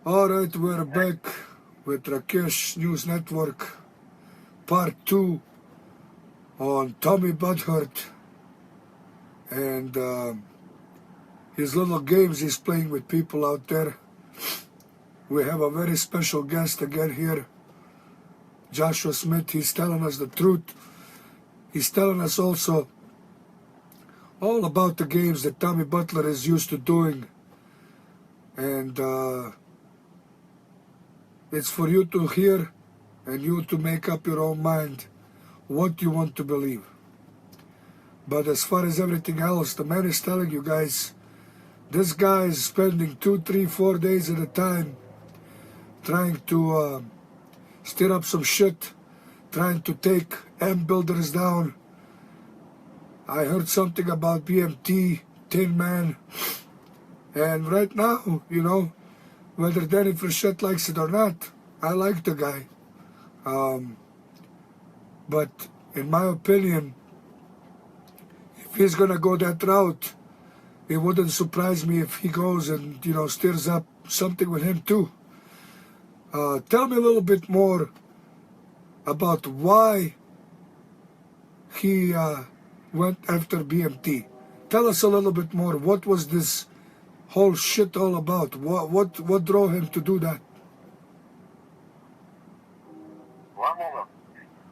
All right, we're back with Rakish News Network, part 2 on Tommy Butler and his little games he's playing with people out there. We have a very special guest again here, Joshua Smith. He's telling us the truth. He's telling us also all about the games that Tommy Butler is used to doing. And it's for you to hear and you to make up your own mind what you want to believe. But as far as everything else, the man is telling you guys, this guy is spending 2, 3, 4 days at a time trying to stir up some shit, trying to take M builders down. I heard something about BMT, Tin Man, and right now, you know, whether Danny Frechette likes it or not, I like the guy. But in my opinion, if he's gonna go that route, it wouldn't surprise me if he goes and, you know, stirs up something with him too. Tell me a little bit more about why he went after BMT. Tell us a little bit more. What was this whole shit all about? What drove him to do that? Well, I'm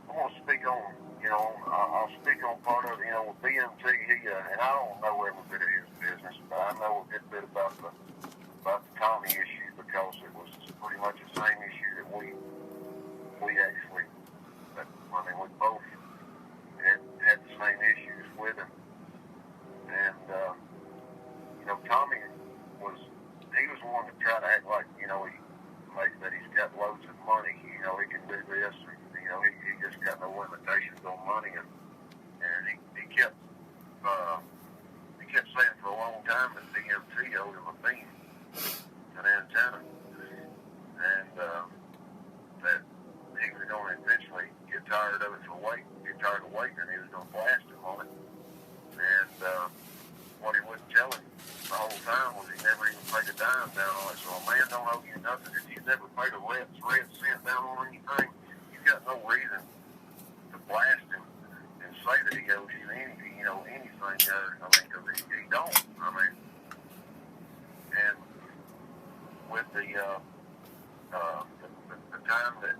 gonna speak on, you know, I'll speak on part of, you know, with BMT. He and I don't know every bit of his business, but I know a good bit about the Tommy issue because it was pretty much the same issue that we actually, I mean, we both had the same issues with him, and you know, Tommy was the one to try to act like, you know, that he's got loads of money, you know, he can do this, and, you know, he just got no limitations on money, and he kept saying for a long time that BMT owed him a beam, an antenna, and that he was going to eventually get tired of waiting, and he was going to blast him on it, and what he wouldn't tell him the whole time was he never even paid a dime down on it. So a man don't owe you nothing. If you've never paid a red cent down on anything, you've got no reason to blast him and say that he owes you anything, you know, anything there. I mean, because he don't. I mean, and with the time that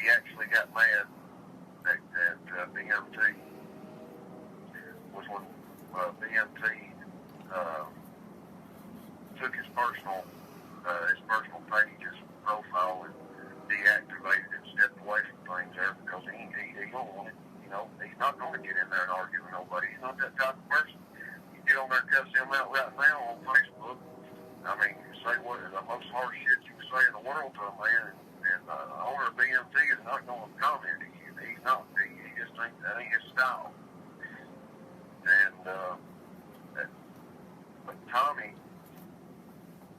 he actually got mad at BMT was when BMT took his personal page, his profile, and deactivated it, stepped away from things there because he don't want it. You know, he's not going to get in there and argue with nobody. He's not that type of person. You get on there and cuss him out right now on Facebook. I mean, you say what is the most harsh shit you can say in the world to a man, and the owner of BMT is not going to comment to you. He's not. He just thinks that ain't his style. And but Tommy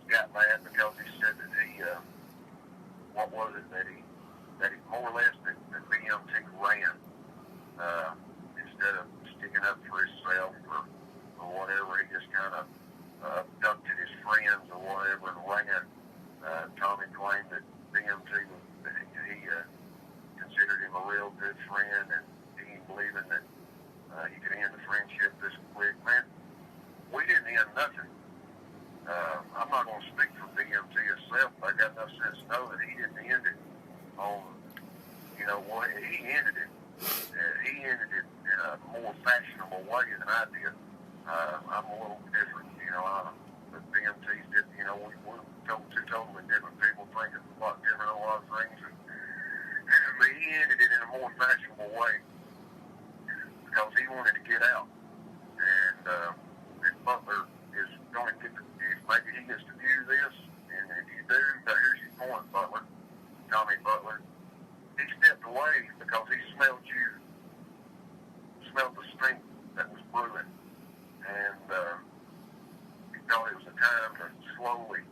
got mad because he said that what was it that he more or less that BMT ran instead of sticking up for himself or whatever. He just kind of abducted his friends or whatever and ran. Tommy claimed that BMT he considered him a real good friend, and he believing that he could end the friendship this quick. Man, we didn't end nothing. I'm not going to speak for BMT itself, but I got enough sense to know that he didn't end it on, you know, what he ended it. He ended it in a more fashionable way than I did. I'm a little different, you know. But BMT's did, you know, we're two totally different people thinking a lot different on a lot of things. But he ended it in a more fashionable way because he wanted to get out. And if Butler is going to get if maybe he gets to view this, and if you do, here's your point, Butler, Tommy Butler. He stepped away because he smelled the stink that was brewing. And he thought it was a time to slowly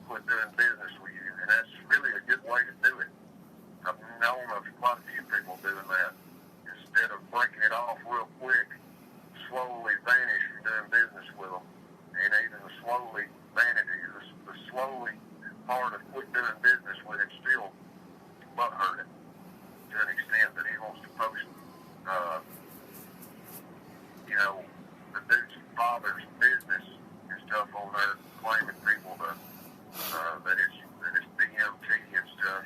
quit doing business with you. And that's really a good way to do it. I've known of quite a few people doing that. Instead of breaking it off real quick, slowly vanish from doing business with them. And even slowly vanish slowly hard to quit doing business with him still butthurt him to an extent that he wants to post, you know, the dude's father's business and stuff on there, claiming people that it's BMT and stuff,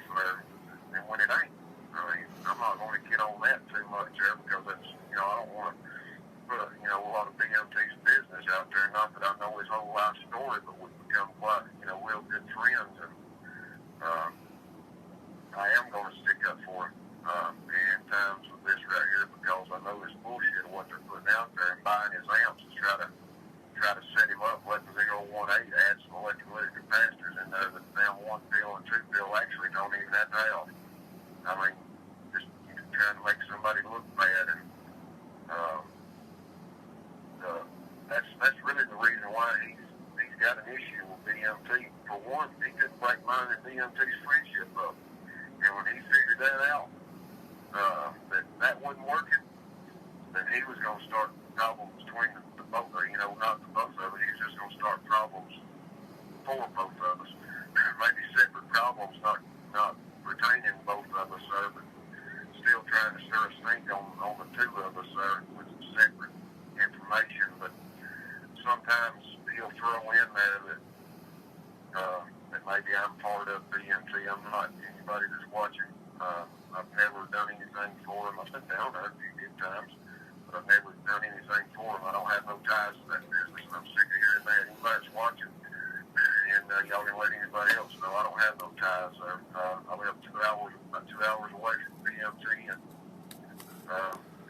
and when it ain't. I mean, I'm not going to get on that too much there because that's, you know, I don't want to put, you know, a lot of BMT's business out there. Not that I know his whole life story, but we've become quite, you know, real good friends, and I am going to stick up for him in times with this right here because I know this bullshit of what they're putting out there and buying his amps to try to set him up, letting 018 add some electrolytic capacitors in there that now 1 pill and 2 pill actually don't even have to have. I mean, just trying to make somebody look bad, and that's really the reason why he's got an issue with BMT. For one, he couldn't break mine and BMT's friendship up, and when he figured that out, that wasn't working, then he was going to start problems between the both, you know, not the both of us. He was just going to start problems for both of us. Maybe separate problems, not retaining both of us, but still trying to stir a stink on the two of us with separate information. But sometimes he'll throw in there that maybe I'm part of BMT. I'm not. Anybody that's watching, I've never done anything for him. I've been down there a few good times, but I've never done anything for him. I don't have no ties to that business, and I'm sick of hearing that. Anybody that's watching, and y'all can let anybody else know, I don't have no ties there. I live about 2 hours away from BMT, and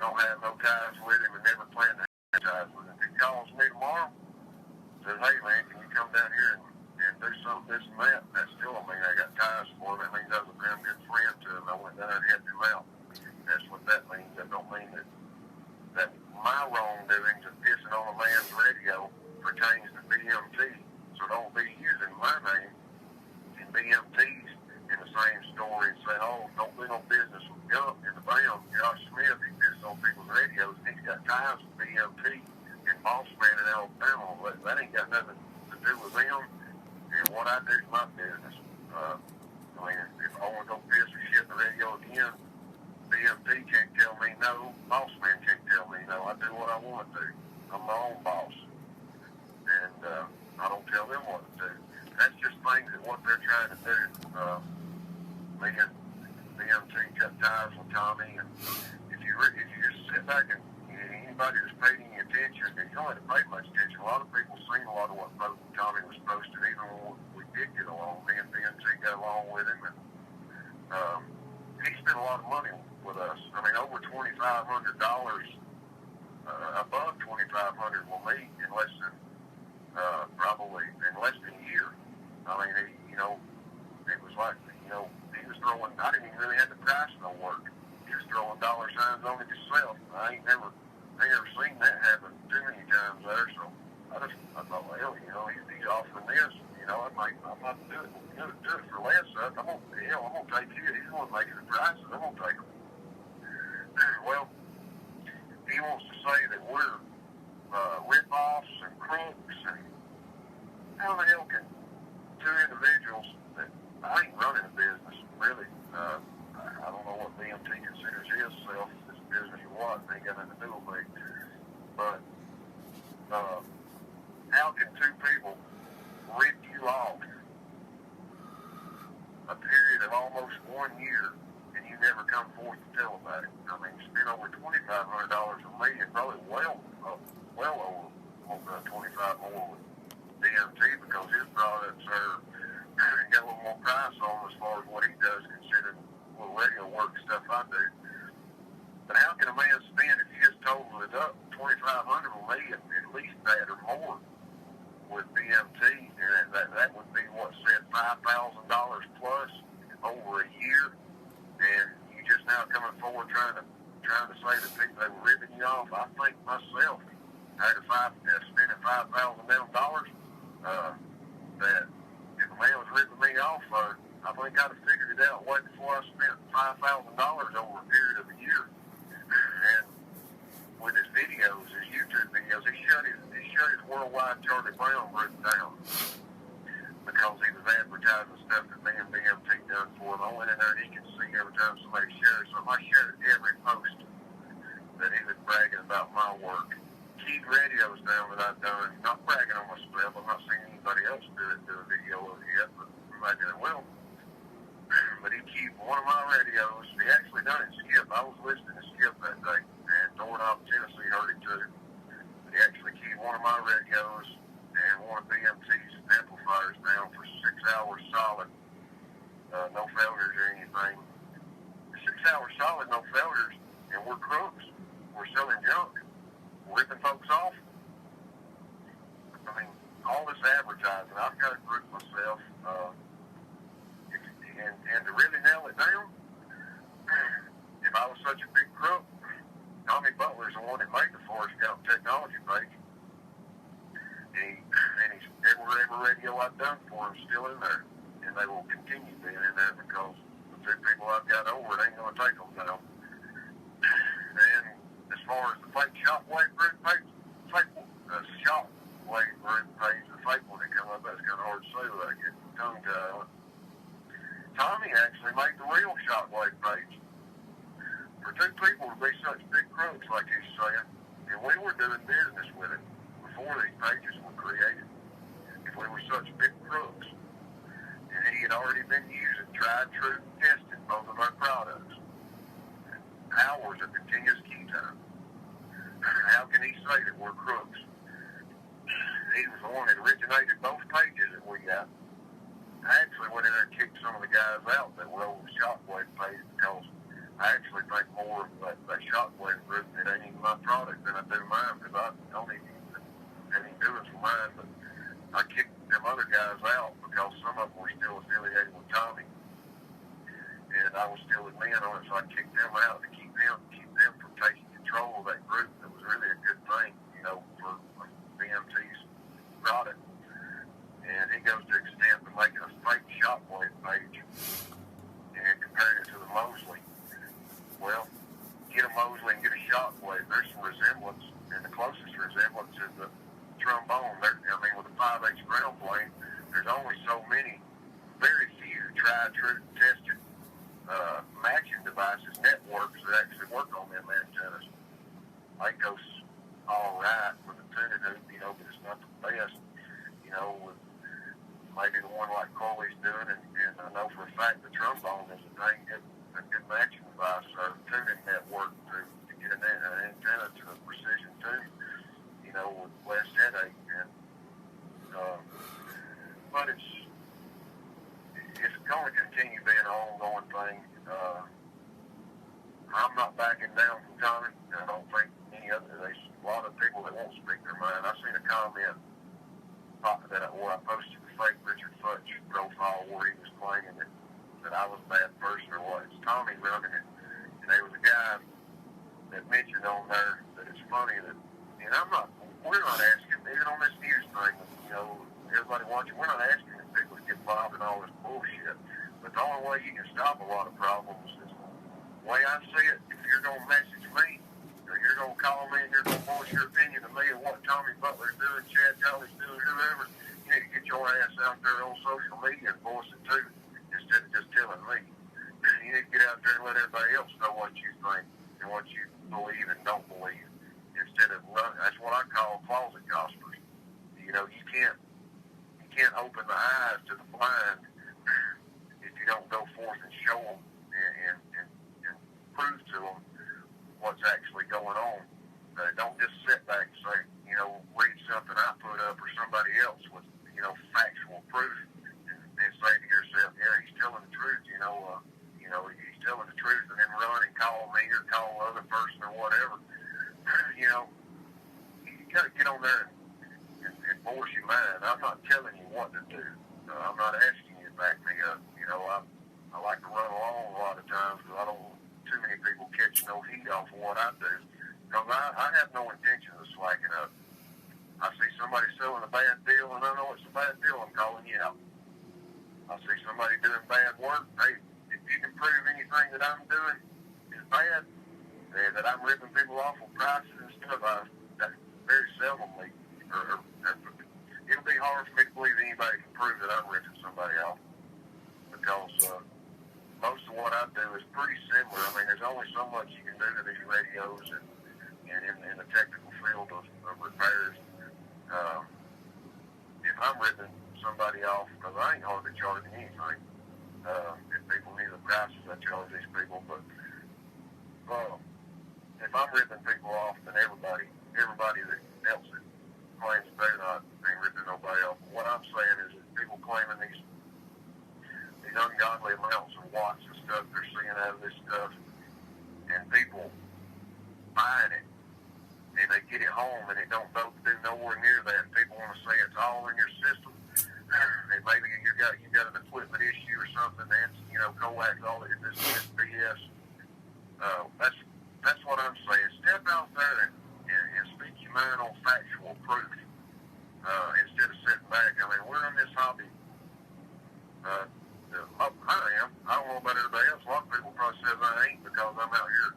don't have no ties with him and never plan to have ties with him. If he calls me tomorrow, says, hey man, can you come down here and do something, this and that still don't mean I got ties for him. That means I was a damn good friend to him. I went down and helped him out. That's what that means. That don't mean that my wrongdoings of pissing on a man's radio pertains to BMT. So don't be using my name and BMT's in the same story and saying, oh, don't do no business with Gump in the BAM. Josh Smith, he pisses on people's radios and he's got ties with BMT and Boss Man in Alabama. That ain't got nothing to do with them. And what I do is my business. I mean, if I want to go piss or shit in the radio again, BMT can't tell me no. Boss Man can't tell me no. I do what I want to do. I'm my own boss. And I don't tell them what to do. That's just things that what they're trying to do. Me and BMT cut ties with Tommy. And if you just sit back and anybody that's paid any attention, and you don't have to pay much attention. A lot of people seen a lot of what Tommy was posting, even when we did get along. Me and BMT got along with him, and he spent a lot of money with us. I mean, over $2,500, above $2,500 with me in less than probably in less than a year. I mean, you know, it was like, you know, he was throwing. I didn't even really have to price no work. He was throwing dollar signs on it himself. I ain't never seen that happen too many times there. So I thought, well, you know, he's offering this. You know, I'm not do it for less. I'm gonna take it. He's gonna make it the prices. I'm gonna take them. Well, he wants to say that we're rip-offs and crooks, and how the hell can two individuals that I ain't running a business really? I don't know what BMT considers himself, this business or what. It ain't got nothing to do with me. But how can two people rip you off a period of almost 1 year and you never come forth to tell about it? I mean, you spent over $2,500 with me and probably well over 25 more with BMT because his products are got a little more price on as far as what he does considering little radio work and stuff I do. But how can a man spend, if you just total it up, $2,500 with me and at least that or more with BMT, and that would be what said $5,000 plus over a year, and you just now coming forward trying to say that people they were ripping you off. I think myself, after spending $5,000 that if a man was ripping me off, I think I'd have figured it out way before I spent $5,000 over a period of a year. And with his videos, his YouTube videos, he shut his worldwide Charlie Brown group down. because he was advertising stuff that me and BMT done for him. I went in there and he could see every time somebody shared something. I shared every post that he was bragging about my work. Keyed radios down that I've done, not bragging on myself. I'm not seeing anybody else do a video of it yet, but maybe they will. But he keyed one of my radios. He actually done it Skip. I was listening to Skip that day, and Doorknob, Tennessee heard it too. But he actually keyed one of my radios and one of BMT's amplifiers down for 6 hours solid. No failures or anything. 6 hours solid, no failures, and we're crooks. We're selling junk. We're ripping folks off. I mean, all this advertising, I've got to group myself. And to really nail it down, if I was such a big crook, Tommy Butler's the one that made the Forrest Gump technology page. And every radio I've done for him is still in there. And they will continue being in there because the two people I've got over it ain't going to take them down. And as far as the fake shockwave group page, the fake one that come up, that's kind of hard to say without getting tongue-tied. Tommy actually made the real shockwave page. For two people to be such big crooks like he's saying, and we were doing business with him before these pages were created. If we were such big crooks, and he had already been using tried, true, tested both of our products, hours of continuous key time. How can he say that we're crooks? He was the one that originated both pages that we got. I actually went in there and kicked some of the guys out that were over the shockwave page because I actually think more of that shockwave group that ain't even my product than I do mine because I don't even do it for mine. But I kicked them other guys out because some of them were still affiliated with Tommy. And I was still with men on it, so I kicked them out to keep them from taking control of that group. That was really a good thing, for BMT's product. And he goes to the extent of making a fake shockwave page and comparing it to the Mosley. Well, get a Mosley and get a shockwave. There's some resemblance, and the closest resemblance is the trombone. With a 5/8 ground plane, there's only so many, very few tried, true, tested matching devices, networks that actually work on them antennas. It goes all right with the tuning hoop, but it's not the best, with maybe the one like Corley's doing, and I know for a fact the trombone is a good matching device or tuning network to get an antenna to a precision tune, with less headache. And but it's going to continue being an ongoing thing. I'm not backing down from Tommy. I don't think any other. There's a lot of people that won't speak their mind. I seen a comment where I posted the fake Richard Futch profile where he was claiming that I was a bad person or what. It's Tommy running it. And there was a guy that mentioned on there that it's funny that, and we're not asking, even on this news thing, everybody watching, we're not asking if people get involved in all this bullshit. But the only way you can stop a lot of problems is the way I see it. If you're going to message me, or you're going to call me and you're going to voice your opinion to me of what Tommy Butler's doing, Chad Jolly's doing, whoever, you need to get your ass out there on social media and voice it too, instead of just telling me. You need to get out there and let everybody else know what you think and what you believe and don't believe, instead of running. That's what I call closet gospers. You can't open the eyes to the blind if you don't go forth and show them and prove to them what's actually going on. Don't just sit back and say, read something I put up or somebody else with, factual proof and say to yourself, yeah, he's telling the truth, he's telling the truth, and then run and call me or call the other person or whatever. You got to get on there and force your mind. I'm not telling you what to do. I'm not asking you to back me up. I like to run along a lot of times because I don't want too many people catch no heat off of what I do. Because I have no intention of slacking up. I see somebody selling a bad deal, and I know it's a bad deal, I'm calling you out. I see somebody doing bad work. Hey, if you can prove anything that I'm doing is bad, that I'm ripping people off on prices and stuff, that very seldomly, or it'll be hard for me to believe anybody can prove that I'm ripping somebody off, because most of what I do is pretty similar. I mean, there's only so much you can do to these radios and in the technical field of repairs. If I'm ripping somebody off, because I ain't hardly charging anything, if people knew the prices I charge these people, but if I'm ripping people off, then everybody that else that claims they're not ain't ripping nobody off. What I'm saying is that people claiming these ungodly amounts of watts and stuff they're seeing out of this stuff, and people buying it, and they get it home and it don't do nowhere near that. People want to say it's all in your system, and maybe you got an equipment issue or something. That's coax, all it is BS. That's what I'm saying. Step out there and speak your mind on factual proof instead of sitting back. I mean, we're in this hobby. I am. I don't know about everybody else. A lot of people probably says I ain't, because I'm out here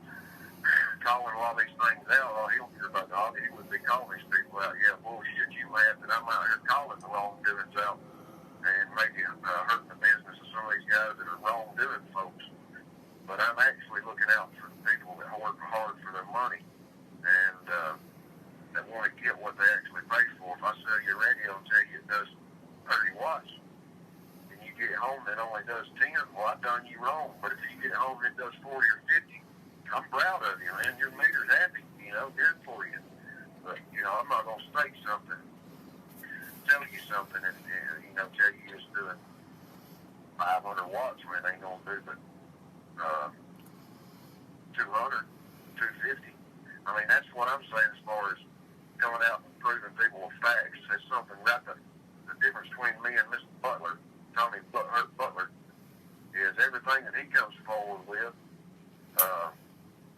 calling a lot of these things out. Oh, he don't care about the hobby. He would be calling these people out. Yeah, bullshit, you mad that I'm out here calling the wrongdoings out and maybe hurting the business of some of these guys that are wrongdoing folks. But I'm actually looking out for the people that work hard for their money and that want to get what they actually pay for. If I sell you a radio and tell you it does 30 watts, and you get home and it only does 10, well, I've done you wrong. But if you get home and it does 40 or 50, I'm proud of you, man. Your meter's happy, good for you. But, I'm not going to state something, tell you something, and tell you it's doing 500 watts when it ain't going to do but 200, 250. I mean, that's what I'm saying as far as coming out and proving people with facts. That's something right there. The difference between me and Mr. Butler, Tommy Butler, is everything that he comes forward with,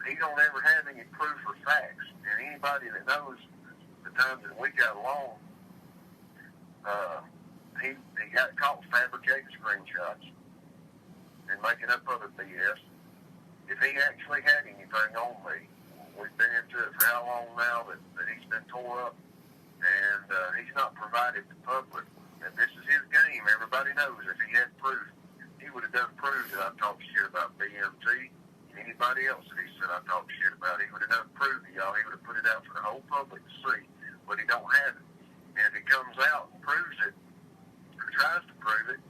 he don't ever have any proof or facts. And anybody that knows the times that we got along, he got caught fabricating screenshots and making up other BS. If he actually had anything on me, we've been into it for how long now that he's been tore up, and he's not provided the public. And this is his game. Everybody knows if he had proof, he would have done proof that I talked shit about BMT. Anybody else that he said I talked shit about, he would have done proof to y'all. He would have put it out for the whole public to see, but he don't have it. And if he comes out and proves it, or tries to prove it,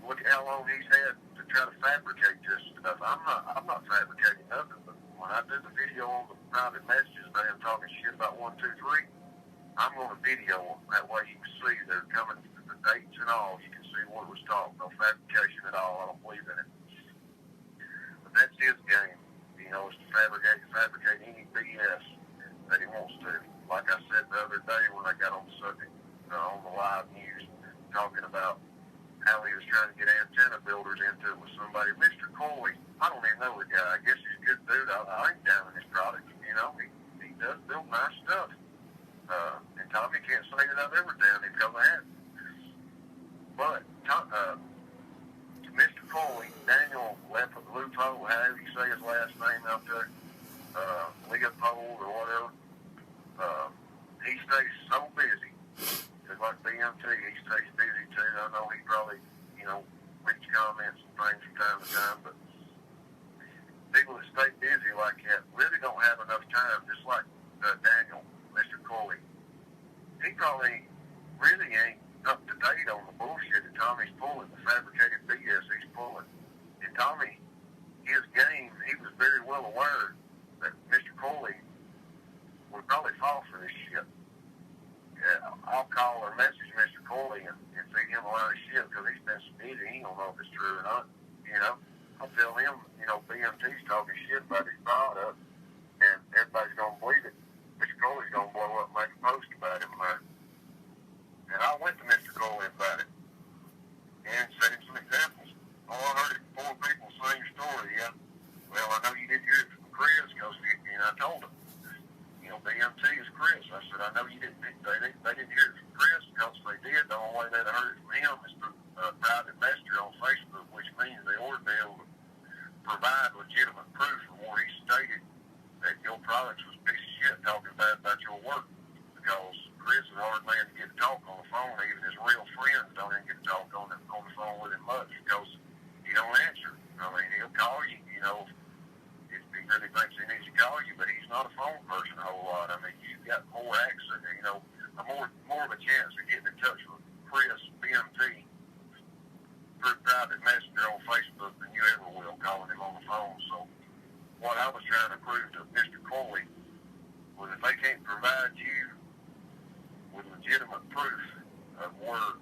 look at how long he's had to try to fabricate this stuff. I'm not fabricating nothing, but when I do the video on the private messages about him talking shit about 1, 2, 3, I'm going to video them. That way you can see they're coming, the dates and all. You can see what was talked. No fabrication at all. I don't believe in it. But that's his game. Is to fabricate any BS that he wants to. Like I said the other day when I got on the subject on the live news, talking about how he was trying to get antenna builders into it with somebody. Mr. Coy, I don't even know the guy. I guess he's a good dude. I ain't down in his product. He does build nice stuff. And Tommy can't say that I've ever done it because I haven't. But Mr. Coy, Daniel Lupo, however you say his last name out there, Leopold or whatever, he stays so busy. Just like BMT, he stays busy too. I know he probably, reads comments and things from time to time, but people that stay busy like that really don't have enough time, just like Daniel, Mr. Coley. He probably really ain't up to date on the bullshit that Tommy's pulling, the fabricated BS he's pulling. And Tommy, his game, he was very well aware that Mr. Coley would probably fall for this shit. I'll call or message Mr. Coley and feed him a lot of shit because he's been so busy. He don't know if it's true or not. I'll tell him, BMT's talking shit about his product, and everybody's going to believe it. Mr. Coley's going to blow up and make a post about him, man. And I went to Mr. Coley about it and sent him some examples. Oh, I heard it from 4 people, same story, yeah. Well, I know you didn't hear it from Chris because, I told him, BMT is Chris. I said, I know you didn't, they didn't hear it from Chris because if they did, the only way they'd have heard it from him is through a private messenger on Facebook, which means they ought to be able to provide legitimate proof from where he stated that your products was a piece of shit talking bad about your work, because Chris is a hard man to get to talk on the phone phone. Even his real friends don't even get to talk on the phone with him much because he don't answer. I mean, he'll call you, you know, if he really thinks he needs to call you, but he's not a phone person a whole lot. I mean, you've got more access, you know, more of a chance of getting in touch with Chris BMT through private messenger on Facebook than you ever will calling him on the phone. So what I was trying to prove to Mr. Coley was if they can't provide you with legitimate proof of where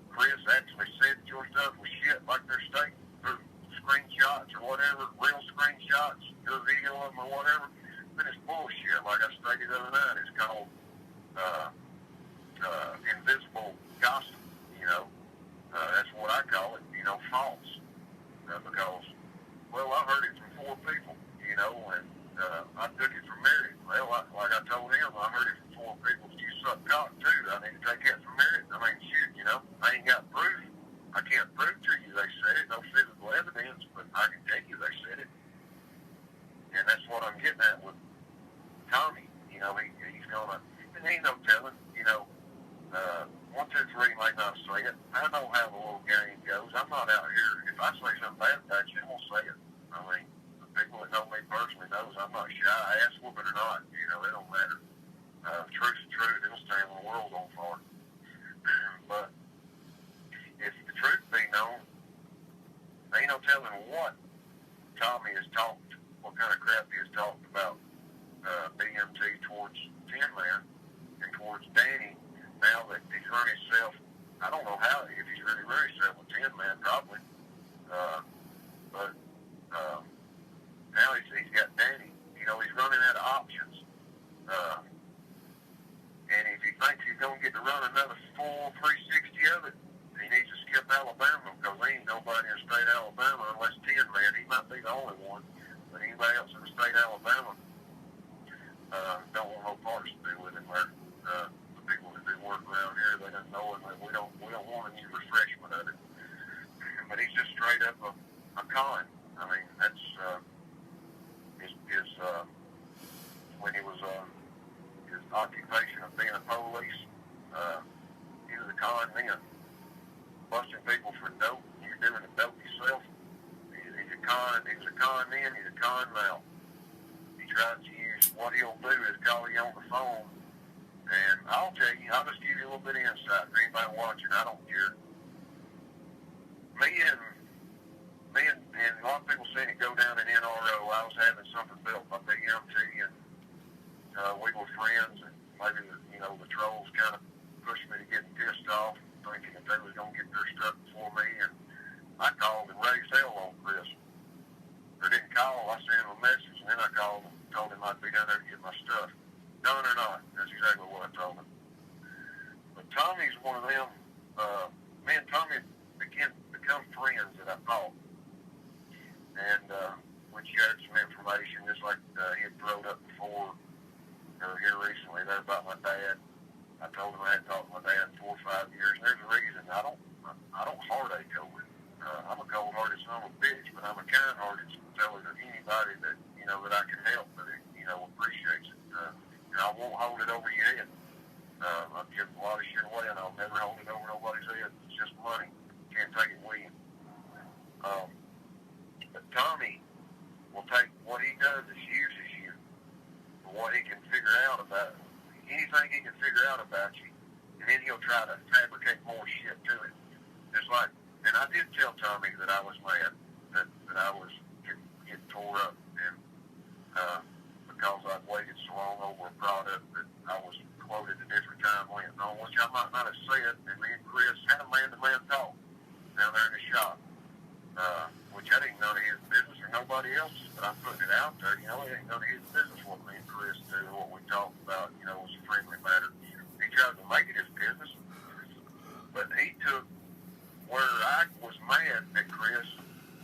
Chris actually said your stuff was shit, like they're stating through screenshots or whatever, real screenshots, your video of them or whatever, then it's bullshit. Like I stated the other night, it's called invisible gossip, you know. That's what I call it, you know, false. Because, well, I heard it from 4 people, you know, and I took it from Mary. Well, like I told him, I heard it from 4 people. You suck cock, too. I need to take that from Mary. I mean, shoot, you know, I ain't got proof. I can't prove to you they said it, no physical evidence, but I can tell you they said it. And that's what I'm getting at with Tommy. You know, he's going to, and ain't no telling, you know, 1, 2, 3 might not say it. I know how the little game goes. I'm not out here. If I say something bad about you, I'm going to say it. I mean, the people that know me personally knows I'm not shy. Ass whooping or not, you know, it don't matter. Truth's truth. It'll stand the world on fire. But if the truth be known, there ain't no telling what Tommy has talked, what kind of crap he has talked about BMT towards Tin Man and towards Danny. Now that he's run himself, I don't know how, if he's really run himself with Tin Man, probably. But now he's got Danny. You know, he's running out of options. And if he thinks he's going to get to run another full 360 of it, he needs to skip Alabama because there ain't nobody in the state of Alabama unless Tin Man. He might be the only one, but anybody else in the state of Alabama don't want no parts to do with him. The people that do work around here, they don't know him. We don't want any refreshment of it. But he's just straight up a con. I mean, that's his when he was his occupation of being a police. He was a con then, busting people for dope. You're doing the dope yourself. He's a con. He was a con then. He's a con now. He tries to use what he'll do is call you on the phone. And I'll tell you, I'll just give you a little bit of insight for anybody watching. I don't care. Me and a lot of people seen it go down in NRO. I was having something built by BMT, and we were friends. And maybe the trolls kind of pushed me to getting pissed off, thinking that they was gonna get their stuff before me. And I called and raised hell on Chris. Or didn't call. I sent him a message, and then I called him, told him I'd be down there to get my stuff. Done or not, that's exactly what I told him. But Tommy's one of them. Me and Tommy become friends that I thought. And we shared some information, just like he had thrown up before, or here recently, there about my dad. I told him I hadn't talked to my dad in 4 or 5 years. And there's a reason. I don't heartache over it. I'm a cold-hearted son of a bitch, but I'm a kind-hearted feller to anybody that that I can help, that appreciates it. And I won't hold it over your head. I've given a lot of shit away, and I'll never hold it over nobody's head. It's just money. Can't take it with you. But Tommy will take what he does is uses you for what he can figure out about it. Anything he can figure out about you, and then he'll try to fabricate more shit to it. Just like, and I did tell Tommy that I was mad, that I was getting tore up, and because I'd waited so long over a product that I was quoted a different time later on, which I might not have said, and me and Chris had a man-to-man talk down there in the shop, which I didn't know to his business or nobody else's, but I'm putting it out there. It ain't none of his business what me and Chris do, what we talked about, was a friendly matter. He tried to make it his business, but he took where I was mad at Chris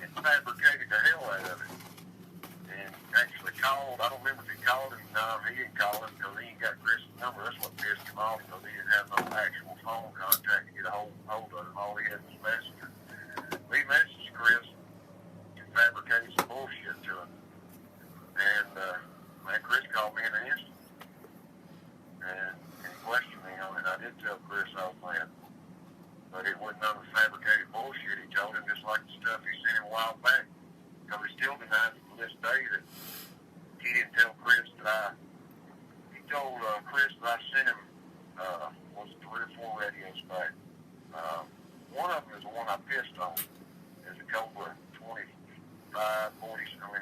and fabricated the hell out of it. And actually called, I don't remember if he called him. No, he didn't call him because he ain't got Chris's number. That's what pissed him off, because he didn't have no actual phone contact to get a hold of him. All he had was Messenger. He messaged Chris and fabricated some bullshit to him. And Chris called me in an instant and questioned me on it. I did tell Chris old man. But it wasn't none of the fabricated bullshit he told him, just like the stuff he sent him a while back. Because he still denies it to this day that he didn't tell Chris that he told Chris that I sent him, was 3 or 4 radios back. One of them is the one I pissed on. Is a Cobra 2540,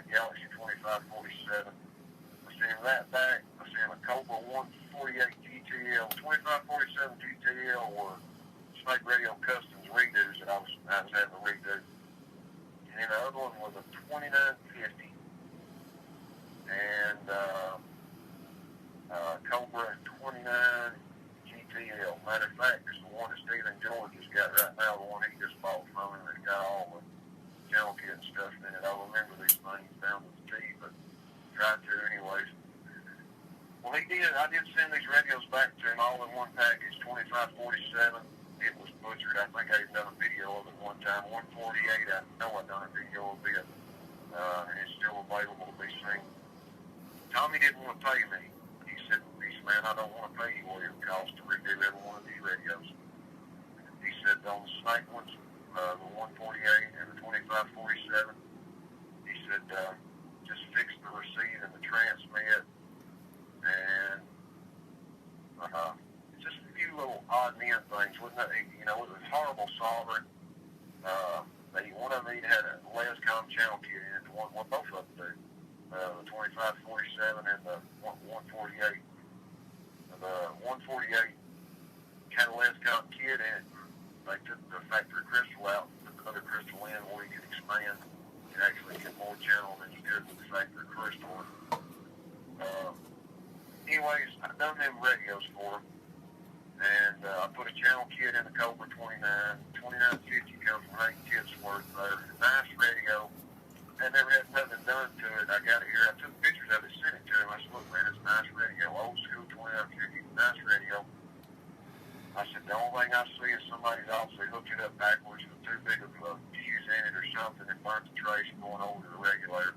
Galaxy 2547. I sent him that back. I sent him a Cobra 148 GTL, 2547 GTL were Snake Radio Customs redos that I was having to redo. And then the other one was a 2950 and Cobra 29 GTL. Matter of fact, it's the one that Stephen George has got right now, the one he just bought from him, that's got all the channel kit and stuff in it. I remember these things down to the T, but tried to anyways. Well, he did. I did send these radios back to him all in one package, 2547. It was butchered. I think I've done a video of it one time. 148, I know I've done a video of it, and it's still available to be seen. Tommy didn't want to pay me. He said, man, I don't want to pay you what it costs to redo every one of these radios. He said on the Snake ones, the 148 and the 2547, he said, just fix the receipt and the transmit, and just a few little odd and end things. Wasn't it? You know, it was horrible soldering. One of them had a Lescom channel kit in it. Both of them do. The 2547 and the 148. The 148 had a Lescom kit in it. They took the factory crystal out, put the other crystal in where you could expand and actually get more channel than you could with the factory crystal. Anyways, I done them radios for them, and I put a channel kit in the Cobra 2950 comes from Hank Kitsworth there. Nice radio. I never had nothing done to it. I got it here. I took pictures of it, sent it to him. I said, look, man, it's a nice radio. Old school 2950, nice radio. I said, the only thing I see is somebody's obviously hooked it up backwards with too big of a fuse in it or something and burnt the trace going over to the regulator.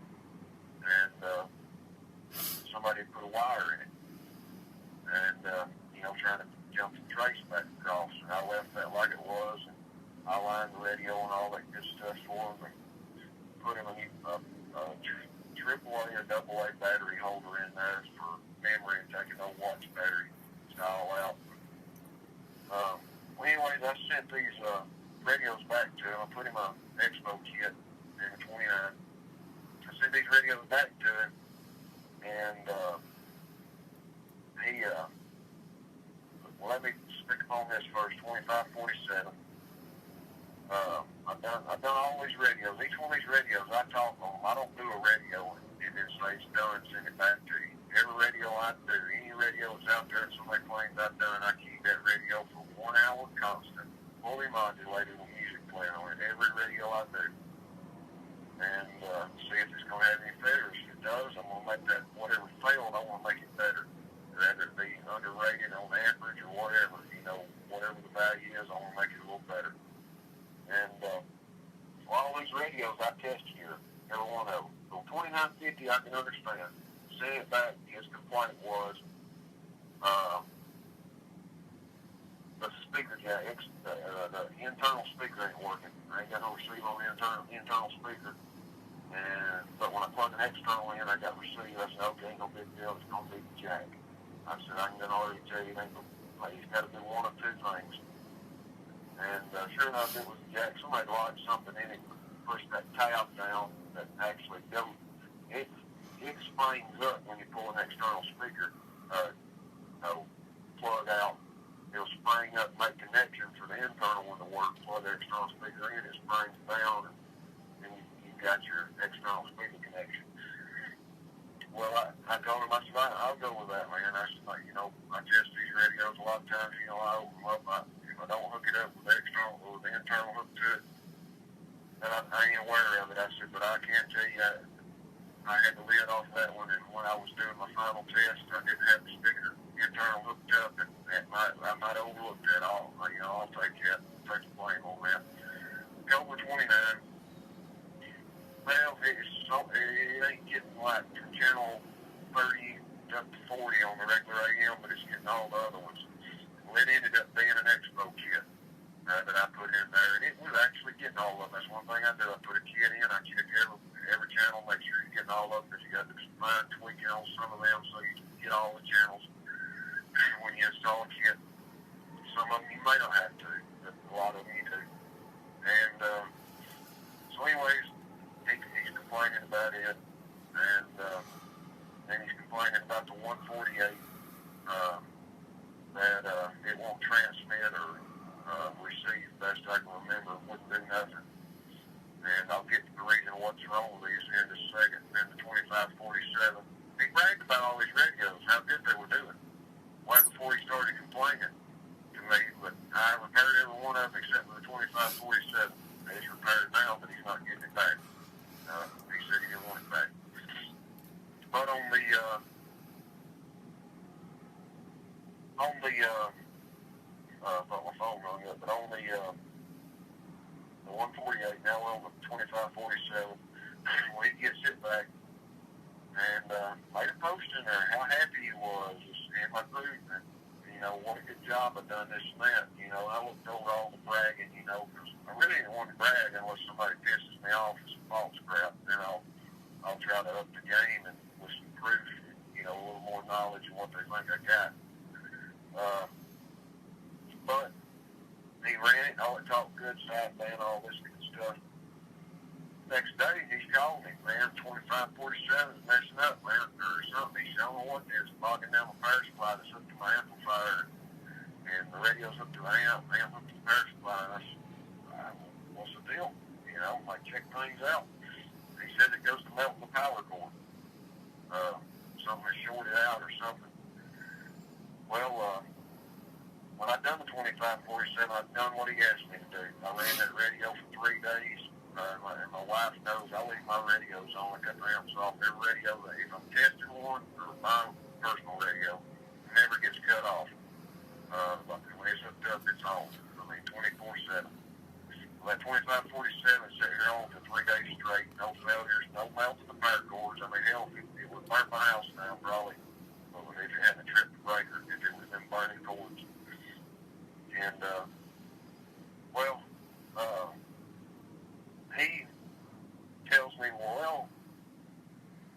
And somebody put a wire in it. And, trying to jump the trace back across. And I left that like it was, and I lined the radio and all that good stuff for him, and put him a AAA or AA battery holder in there for memory and take an old watch battery style out. Anyways, I sent these radios back to him. I put him an Expo kit in the 29. I sent these radios back to him, and he let me speak upon this first. 2547. I've done all these radios. Each one of these radios, I talk on them. I don't do a radio and then say it's done and send it back to you. Every radio I do, any radio that's out there and somebody claims I've done, I keep that radio for 1 hour constant, fully modulated with music playing on it. Every radio I do. And see if it's going to have any failures. If it does, I'm going to make that, whatever failed, I want to make it better. Rather it be underrated on average or whatever, whatever the value is, I want to make it a little better. And all these radios I test here, every one of them. So 2950 I can understand. Send it back, his complaint was the speaker jack, the internal speaker ain't working. I ain't got no receiver on the internal speaker. But when I plug an external in, I got receiver. I said, okay, ain't no big deal, it's going to be the jack. I said, I can already tell you, he's got to do one of two things. And sure enough, it was the jack. Somebody lodged something in it, pushed that tab down that actually goes. It springs up when you pull an external speaker plug out. It'll spring up, make connection for the internal one to work. Plug the external speaker in, it springs down, and you've got your external speaker connection. Well, I told him, I said, I'll go with that, man. I said, I test these radios a lot of times, I open them up. If I don't hook it up with the external or the internal hook to it, then I ain't aware of it. I said, but I can't tell you, I had the lid off that one, and when I was doing my final test, I didn't have the speaker internal hooked up, and I might have overlooked that all. I'll take the blame on that. Cobra 29. Well, it ain't getting like from channel 30 up to 40 on the regular AM, but it's getting all the other ones. Well, it ended up being an expo kit that I put in there, and it was actually getting all of them. That's one thing I do. I put a kit in. I check every channel, make sure you're getting all of them, because you got to fine tweaking on some of them so you can get all the channels. When you install a kit, some of them you may not have to, but a lot of them you do. And so anyways, he's complaining about it, and he's complaining about the 148 that it won't transmit or receive, best I can remember, wouldn't do nothing. And I'll get to the reason what's wrong with these here in a second. Then the 2547, he bragged about all these radios, how good they were doing, right before he started complaining to me. But I repaired every one of them except for the 2547. He's repaired now, but he's not getting it back. He said he didn't want it back. But on the thought my phone rung up, but on the 148, now we're on the 2547. When he gets it back, and made a post in there how happy he was and my group, and what a good job I done this and that. I looked over all the bragging, because I really didn't want to brag unless somebody pisses me off with some false crap. Then I'll try to up the game and with some proof, a little more knowledge of what they think I got. But he ran it, all it talked good, sideband, all this good stuff. Next day, he's calling me, man, 2547 is messing up, man, or something. He said, I don't know what it is, bogging down my power supply that's up to my amplifier, and the radio's up to the amp up to the power supply. And I said, what's the deal? Check things out. He said it goes to melting the power cord. Something is shorted out or something. Well, when I done the 2547, I'd done what he asked me to do. I ran that radio for 3 days. And my wife knows I leave my radios on. I cut the amps off every radio. If I'm testing one, or my personal radio, it never gets cut off. When it's hooked up, it's on. 24/7. Well, that 2547 sat here on for 3 days straight. No failures, no melting the power cords. Hell, it would burn my house down probably. But if it hadn't tripped the breaker, if it would have been burning cords. And, he tells me, well,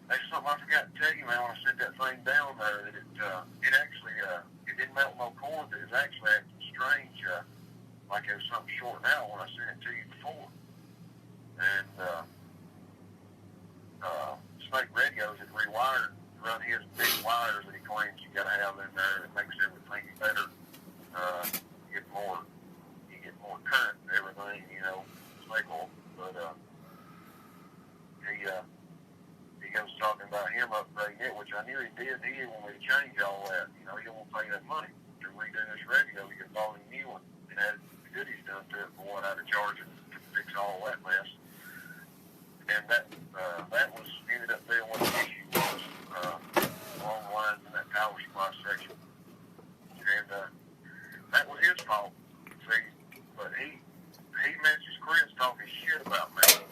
that's something I forgot to tell you, man, when I set that thing down there, that it actually, it didn't melt no cord, but it was actually acting strange, like it was something shorting out when I sent it to you before. And, Snake Radios had rewired, run his big wires that he claims you gotta have in there, that makes everything better, you get more current and everything, Snake oil. But he goes talking about him upgrading it, which I knew he did. He didn't want me to change all that. He don't want to pay that money to redo this radio. He could buy a new one and add the goodies done to it for what I'd have charged him to fix all that mess. And that was ended up being what the issue was along the lines in that power supply section. And that was his fault. See, but he mentions Chris talking shit about me.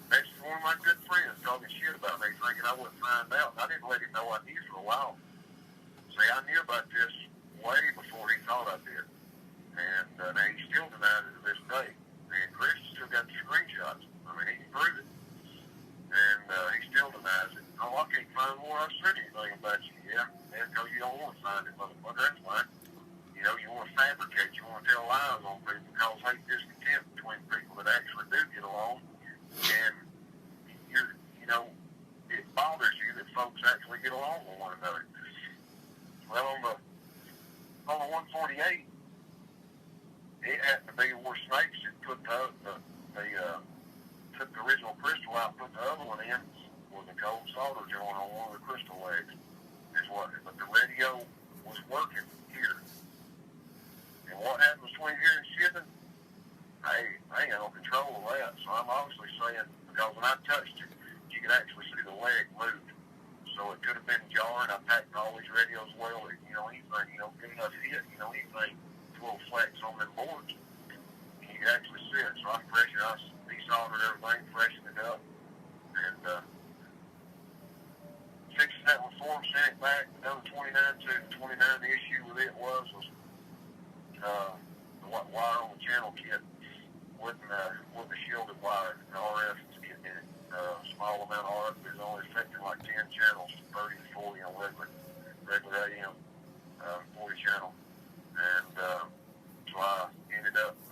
That's one of my good friends talking shit about me, thinking I wouldn't find out. And I didn't let him know I knew for a while. See, I knew about this way before he thought I did. And now he still denies it to this day. And Chris still got the screenshots. He can prove it. And he still denies it. Oh, I can't find more. I've said anything about you. Yeah, because you don't want to find it, motherfucker. That's why. You want to fabricate. You want to tell lies on people, cause hate, discontent between people that actually do get along. And it bothers you that folks actually get along with one another. Well, on the 148, it happened to be where Snakes had put took the original crystal out, put the other one in with a cold solder joint on one of the crystal legs. But the radio was working here. And what happens between here and shipping? I ain't got no control of that. So I'm obviously saying, because when I touched it, you could actually see the leg move. So it could have been jarring. I packed all these radios well. Anything, good enough hit, anything, a little flex on them boards. And you could actually see it. So I desoldered everything, freshened it up, and fixed that with form, sent it back, done 29 to 29. The issue with it was the wire on the channel kit wasn't a shielded wire. The RF was getting in it. Small amount of RF is only affecting like 10 channels, 30 to 40 on regular AM, 40 channel. And so I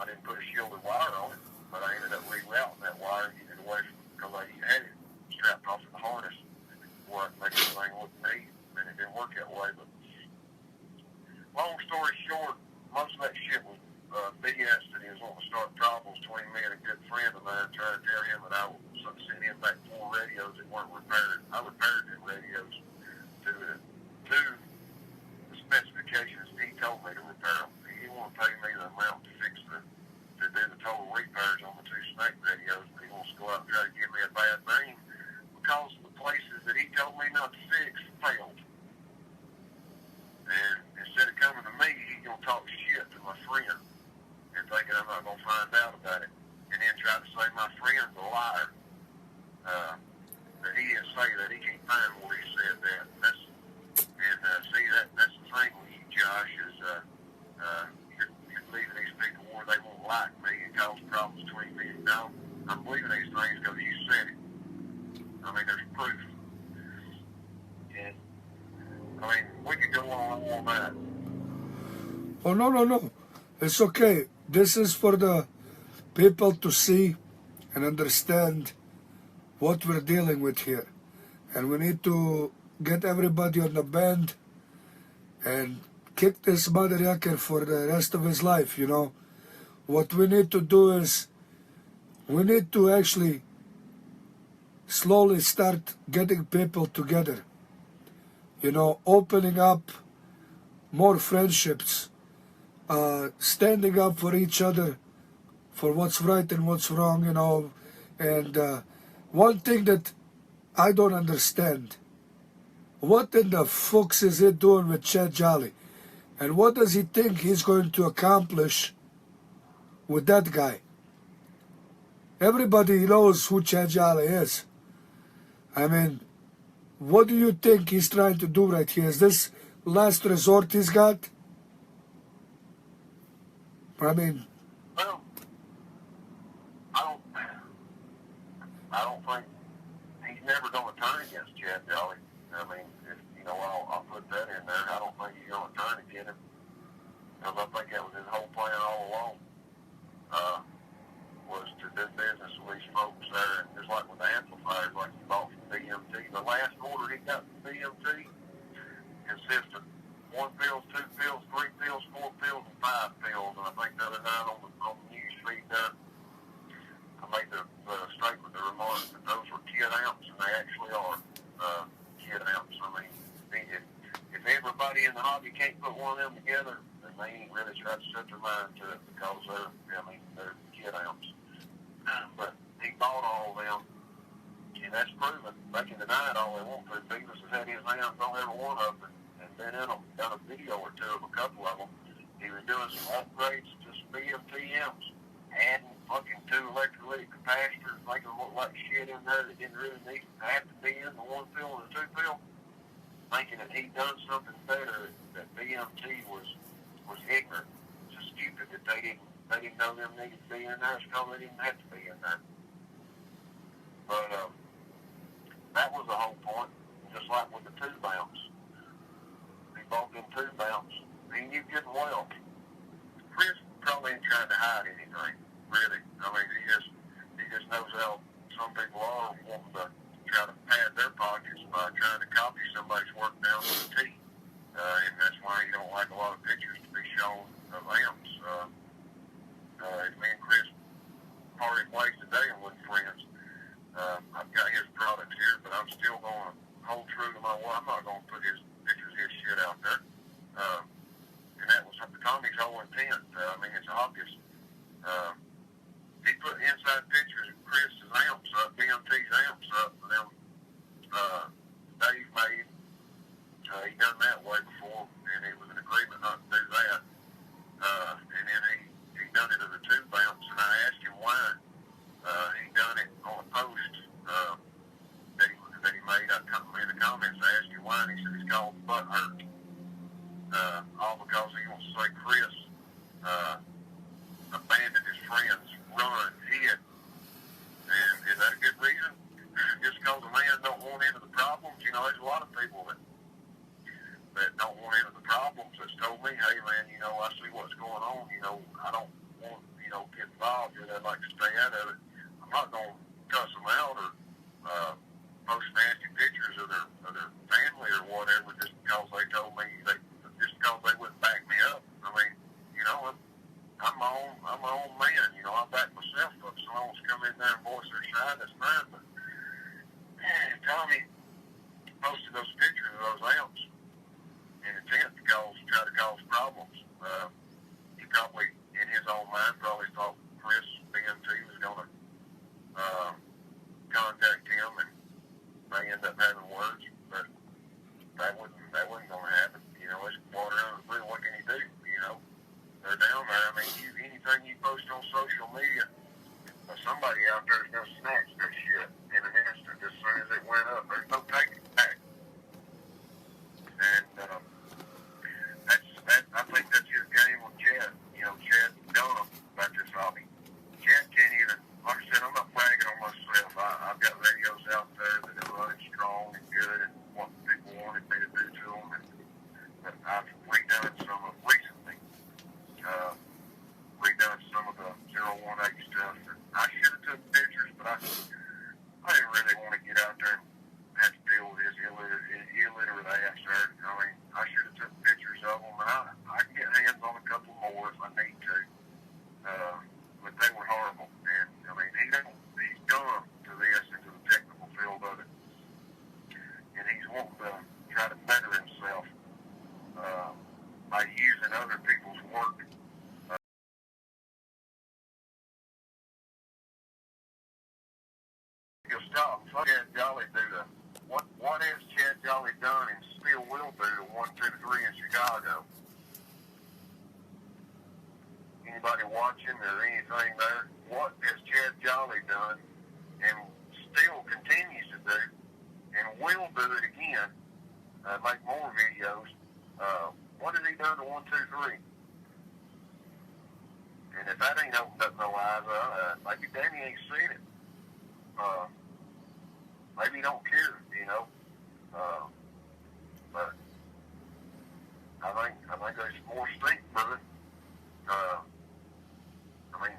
didn't put a shielded wire on it, but I ended up rerouting that wire and getting it away from, because I had it strapped off to the harness where I could make everything look neat, and it didn't work that way. But long story short, most of that shit was BS, that he was wanting to start problems between me and a good friend of mine, trying to tell him that I was sent him back 4 radios that weren't repaired. I repaired the radios to the specifications he told me to repair them. He didn't want to pay me the amount to do the total repairs on the 2 snake radios, but he wants to go out and try to give me a bad name because the places that he told me not to fix failed. And instead of coming to me, he's going to talk shit to my friend and thinking I'm not going to find out about it, and then try to say my friend's a liar. That he didn't say that. He can't find where he said that. That's the thing with you, Josh, is you're leaving these people where they won't like me and cause problems between me and them. I'm believing these things because you said it. I mean, there's proof. And, I mean, we could go on all that. Oh, no. It's okay. This is for the people to see and understand what we're dealing with here. And we need to get everybody on the band and kick this mother yakker for the rest of his life, you know. What we need to do is we need to actually slowly start getting people together, you know, opening up more friendships, standing up for each other, for what's right and what's wrong, you know. And one thing that I don't understand, what in the fuck is he doing with Chad Jolly? And what does he think he's going to accomplish with that guy? Everybody knows who Chad Jolly is. I mean, what do you think he's trying to do right here? Is this last resort he's got? I mean... Well, I don't think he's never going to turn against Chad Jolly. I mean, I'll put that in there. I don't think he's going to turn against him, because I think that was his whole plan all along, was to do business with these folks there. And just like with the amplifiers, like he bought from BMT, the last order he got from BMT consists of 1 pill, 2 pills, 3 pills, 4 pills, and 5 pills. And I think the other night on the news feed there, I made the statement, the remark that those were kid amps, and they actually are kid amps. I mean, if everybody in the hobby can't put one of them together, then they ain't really tried to set their mind to it, because they're kid amps. But he bought all of them, and that's proven. They can deny it all they want to. Beavis has had his hands on every one of them, and been in them, done a video or two of a couple of them. He was doing some upgrades to some BMT amps, adding fucking 2 electrolytic capacitors, making them look like shit in there that didn't really need to have to be in the 1 pill and the 2 pill, thinking that he'd done something better, that BMT was ignorant, just stupid that they didn't know them needed to be in there, because they didn't have to be in there. But that was the whole point, just like with the tube amps. He bought them tube amps. He knew good and well. Chris probably ain't trying to hide anything, really. I mean, he just knows how some people are wanting to try to pad their pockets by trying to copy somebody's work down to the T. And that's why he don't like a lot of pictures to be shown of amps. Me and Chris parted ways today and wasn't friends. I've got his products here, but I'm still going to hold true to my word. I'm not going to put his pictures of his shit out there. And that was Tommy's whole intent. I mean, it's obvious. He put inside pictures of Chris's amps up, BMT's amps up, for them Dave made. He done that way before, and it was an agreement not to do that. And then I don't want, get involved in it. I'd like to stay out of it. I'm not going to cuss them out or post nasty pictures of their family or whatever just because they told me just because they wouldn't back me up. I mean, I'm my own man. I back myself up. Someone wants to come in there and voice their side, that's fine. But Tommy posted those pictures of those amps in intent to try to cause problems. He probably, in his own mind, thought Chris BMT was going to contact him and they end up having words, but that wasn't going to happen. It's water under the bridge. What can you do? They're down there. I mean, anything you post on social media, somebody out there is going to snatch their shit in an instant as soon as it went up. There's no taking it back. And I think that's his game with Chad. Chad's dumb about this hobby. Chad can't even, like I said, I'm not bragging on myself. I've got radios out there that are running strong and good and what people wanted me to do to them. And I've redone some of recently. Redone some of the 018 stuff. I should have took pictures, but I didn't really want to get out there and have to deal with his illiterate ass there. I mean, I should have took pictures of them, and I can get hands on a couple more if I need to. But they were horrible. And, I mean, he's dumb to this into the technical field of it. And he's wanting to try to better himself by using other people's work. He'll stop. Chad Jolly do what has Chad Jolly done and still will do to 123 in Chicago? Anybody watching or anything there? What has Chad Jolly done and still continues to do and will do it again? Make more videos. What has he done to 123? And if that ain't opened up no eyes, maybe Danny ain't seen it. Maybe he don't care, but I think there's more stink, brother. I mean,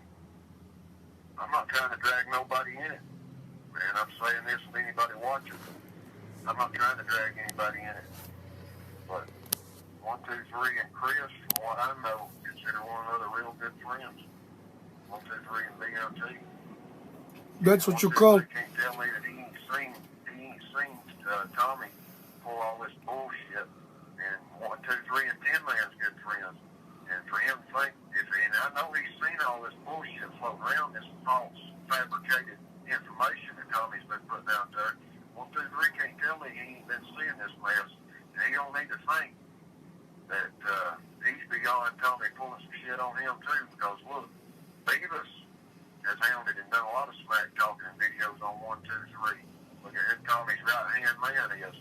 I'm not trying to drag nobody in it, and I'm saying this to anybody watching. I'm not trying to drag anybody in it, but 123 and Chris, from what I know, consider one another real good friends. 123 and BMT. That's what you call. Can't tell me that he ain't seen Tommy pull all this bullshit. And 123 and 10 Man's good friends. And for him to think, and I know he's seen all this bullshit floating around, this false, fabricated information that Tommy's been putting out there. 123 can't tell me he ain't been seeing this mess. And he don't need to think that he's beyond Tommy pulling some shit on him too. Because look, Beavis has hounded and done a lot of smack talking videos on 123. Look at who Tommy's right hand man is.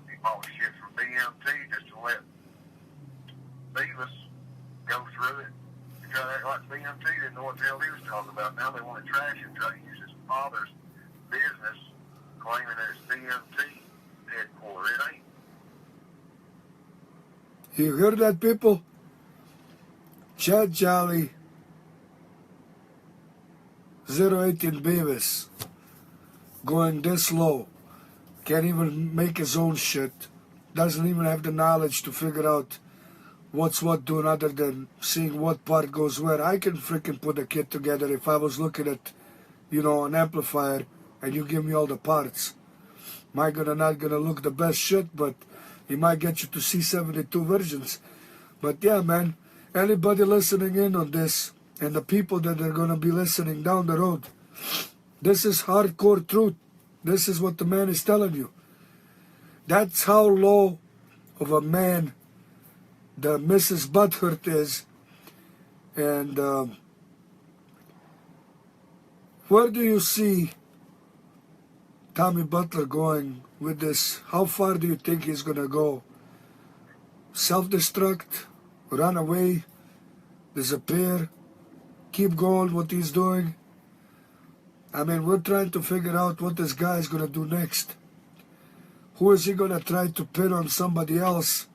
He bought shit from BMT just to let Beavis go through it. Because they act like BMT didn't know what the hell he was talking about. Now they want to trash him, try to use his father's business, claiming that it's BMT headquarters. It ain't. You heard that, people? Chad Jolly, 018 Beavis, going this low, can't even make his own shit, doesn't even have the knowledge to figure out what's what doing other than seeing what part goes where. I can freaking put a kit together if I was looking at, an amplifier and you give me all the parts. Not gonna look the best shit, but it might get you to see 72 versions. But yeah, man, anybody listening in on this and the people that are gonna be listening down the road, this is hardcore truth. This is what the man is telling you. That's how low of a man the Mrs. Butler is. And where do you see Tommy Butler going with this? How far do you think he's going to go? Self-destruct? Run away? Disappear? Keep going what he's doing? I mean, we're trying to figure out what this guy is going to do next. Who is he going to try to pin on somebody else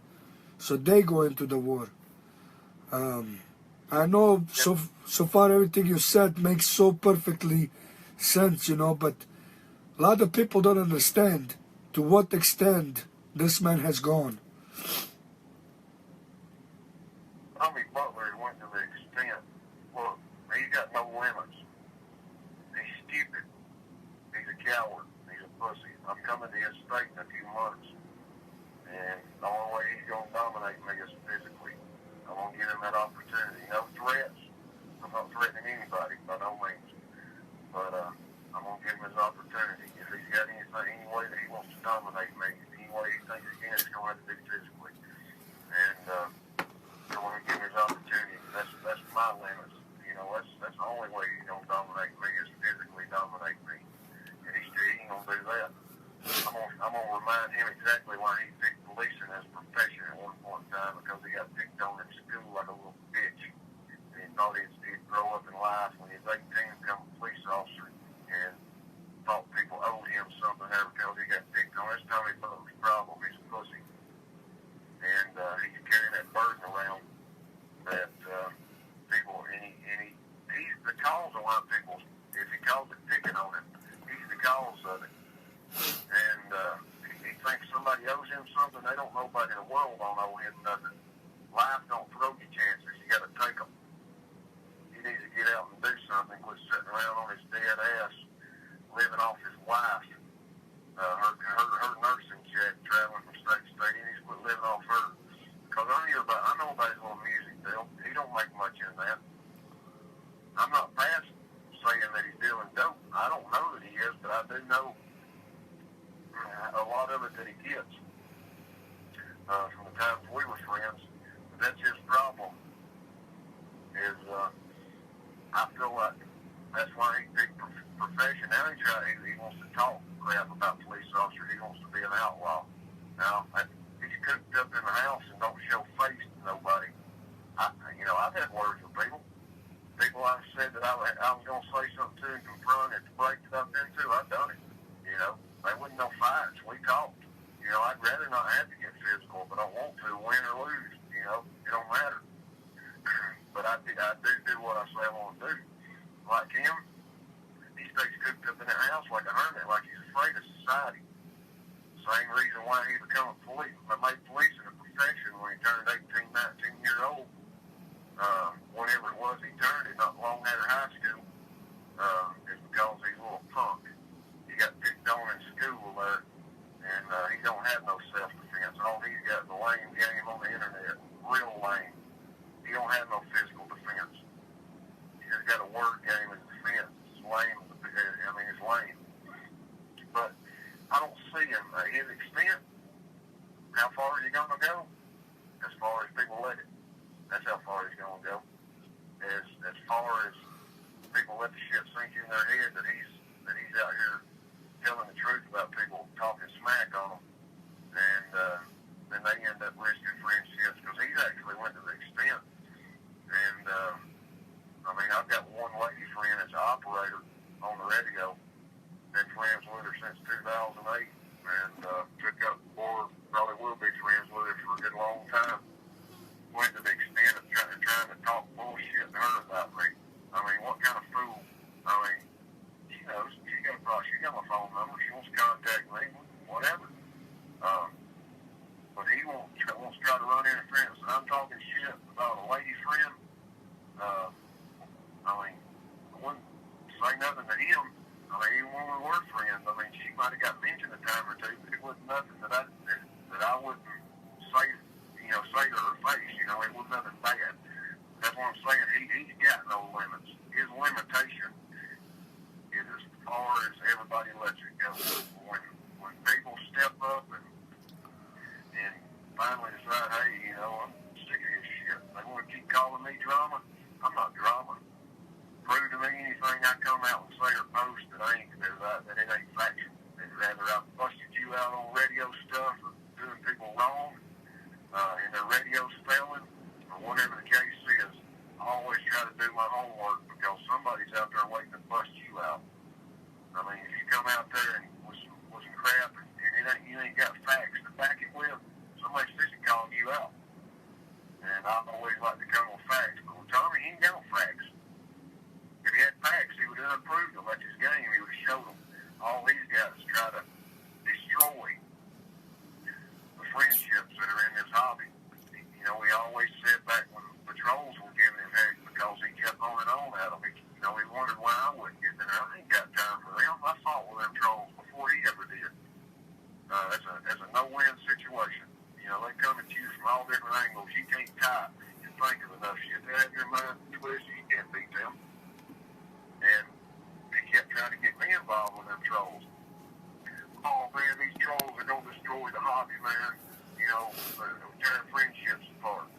so they go into the war? I know so far everything you said makes so perfectly sense, but a lot of people don't understand to what extent this man has gone. Tommy Butler went to the extent, look, he's got no limits. He's stupid. He's a coward. He's a pussy. I'm coming to his state in a few months, and the only way he's going to dominate me is physically. I'm going to give him that opportunity. No threats. I'm not threatening anybody by no means, but I'm going to give him his opportunity. If he's got any way that he wants to dominate me, any way he thinks he can, it's going to have to be physically. And I want to give him his opportunity. That's my limits. That's the only way he's going to dominate me is physically dominate me. And he ain't going to do that. I'm going to remind him exactly why he picked policing as a profession at one point in time, because he got picked on in school like a little bitch. And he thought he'd grow up in life when he was 18 and become a police officer, and thought people owed him something there because he got picked on. That's Tommy Butler's problem. He's a pussy. And he's carrying that burden around that people, he's the cause of why people, if he calls it picking on him, he's the cause of it. And he thinks somebody owes him something. They don't, nobody in the world don't owe him nothing. Life don't throw you chances. You got to take them. He needs to get out and do something, quit sitting around on his dead ass, living off his wife, her nursing check, traveling from state to state. He needs to quit living off her. Because I know about his little music deal. He don't make much in that. I'm not past saying that he's dealing dope. I don't know that he is, but I do know a lot of it that he gets from the times we were friends. But that's his problem. Is I feel like that's why he picked profession. Now he wants to talk crap about police officers. He wants to be an outlaw. Now he's cooped up in the house and don't show face to nobody. I've had words with people. People I've said that I was going to say something to and confront it to break it up into. I've done it. They wasn't no fights. We talked. I'd rather not have to get physical, but I want to, win or lose. It don't matter. But I do what I say I want to do. Like him, he stays cooped up in that house like a hermit, like he's afraid of society. Same reason why he became a police. I made policing a profession when he turned 18, 19 years old. Whenever it was he turned it, not long after high school, is because he's a little punk. He got picked on in school there, and he don't have no self-defense. All he's got is a lame game on the internet, real lame. He don't have no physical defense. He just got a word game in defense. It's lame. It's lame. But I don't see him at his extent. How far is he going to go? As far as people let it. That's how far he's going to go. As far as people let the shit sink in their head that he's out here telling the truth about people talking smack on them, and then they end up risking friendships because he's actually went to the extent. And I've got one lady friend that's an operator on the radio. Been friends with her since 2008, and took up or probably will be friends with her for a good long time. Went to the extent of trying to talk bullshit to her about me. What kind of fool? She knows. She got my phone number. She wants to contact me, whatever. But he wants to try to run interference. And I'm talking shit about a lady friend. I wouldn't say nothing to him. Even when we were friends, she might have got mentioned a time or two, but it wasn't nothing that I wouldn't say to her face. It wasn't nothing bad. That's what I'm saying. He's got no limits. His limitation is as far as everybody lets it go. When people step up and finally decide, hey, I'm sick of this shit. They want to keep calling me drama. I'm not drama. Prove to me anything I come out and say or post that it ain't factual. It's rather I've busted you out on radio stuff or doing people wrong in their radio spelling or whatever the case is. I always try to do my homework because somebody's out there waiting to bust you out. If you come out there and with some crap and you ain't got facts to back it with, somebody's fixing calling you out. And I always like to come with facts. But with Tommy, he going on at him. He wondered why I wouldn't get in there. I ain't got time for them. I fought with them trolls before he ever did. That's a no-win situation. They come at you from all different angles. You can't type. You can think of enough shit to have your mind twisted. You can't beat them. And he kept trying to get me involved with them trolls. Oh, man, these trolls are going to destroy the hobby, man. Tear friendships apart.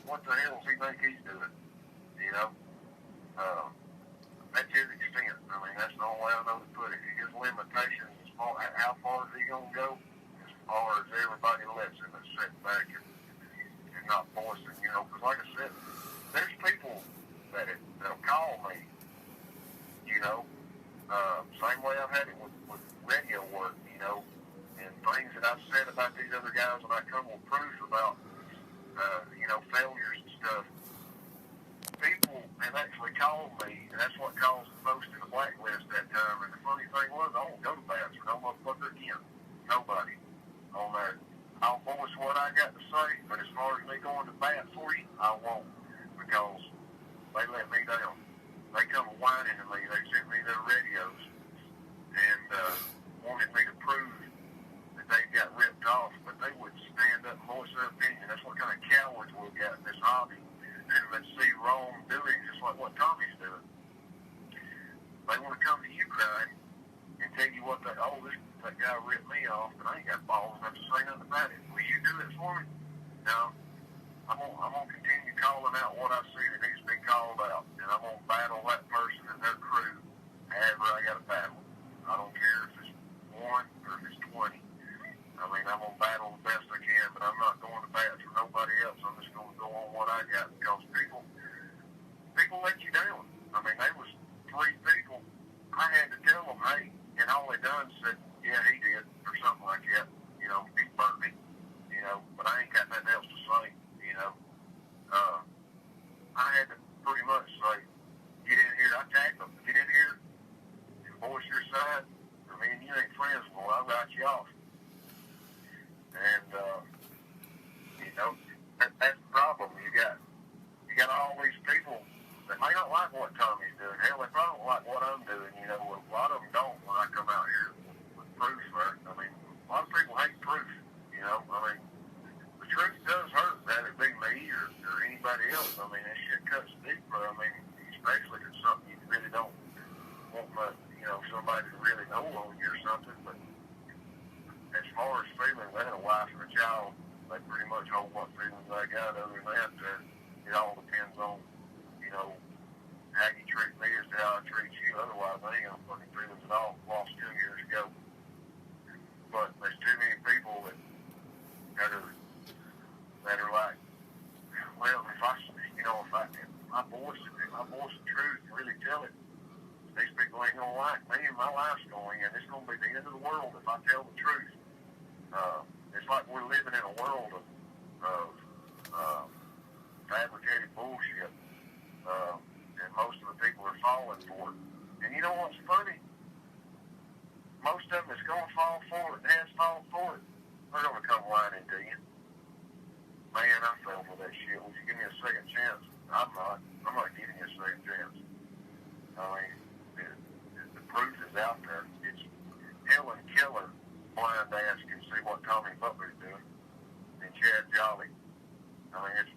What the hell does he think he's doing? That's his extent. I mean, that's the only way I know to put it. His limitations, how far is he going to go? As far as everybody lets him and sit back and not voicing, because like I said, there's people that'll call me, same way I've had it with radio work, and things that I've said about these other guys when I come with proof about, failures and stuff. People have actually called me, and that's what caused the post in the blacklist that time. And the funny thing was, I won't go to bats for no motherfucker again. Nobody on there. I'll voice what I got to say, but as far as me going to bat for you, I won't, because they let me down. They come whining to me. They sent me their radios and wanted me to prove that they got ripped off, but they would stand up and voice their opinion. That's what kind of cowards we've got in this hobby. And let's see wrongdoing, just like what Tommy's doing. They want to come to you crying and tell you what that guy ripped me off, but I ain't got balls enough to say nothing about it. Will you do it for me? No. I'm gonna continue calling out what I see that needs to be called out, and I'm gonna battle that person and their crew however I got to battle. I don't care if it's 1 or if it's 20. I mean, I'm gonna battle the best I can, but I'm not going to bat for nobody else. I'm just gonna go on what I got, because people let you down. I mean, there was 3 people. I had to tell them, hey, and all they done said, yeah, he did, or something like that. He burnt me. But I ain't got nothing else to say. I had to pretty much say, get in here. I tagged them, get in here and voice your side. I mean, you ain't friends anymore. I'll write you off. And that's the problem. You got all these people that may not like what Tommy's doing. Hell, they probably don't like what I'm doing. A lot of them don't when I come out here with proof. Right? I mean, a lot of people hate proof. I mean, the truth does hurt, whether it be me or anybody else. I mean, that shit cuts deeper. I mean, especially if it's something you really don't want somebody to really know on you or something. But as far as feelings, I had a wife and a child. They pretty much hold what feelings I got. Other than that, it all depends on, how you treat me as to how I treat you. Otherwise, I ain't got no fucking feelings at all. Lost 2 years ago. But there's too many people that are like, well, if I voice the truth and really tell it, these people ain't gonna like me and my life's going, and it's gonna be the end of the world if I tell the truth. It's like we're living in a world of fabricated bullshit, and most of the people are falling for it. And you know what's funny? Most of them that's gonna fall for it and has fallen for it, they're gonna come whining to you. Man, I fell for that shit. Would you give me a second chance? I'm not giving you a second chance. I mean, the proof is out there. It's Helen Keller, blind ass, can see what Tommy Butler's doing, and Chad Jolly. I mean, it's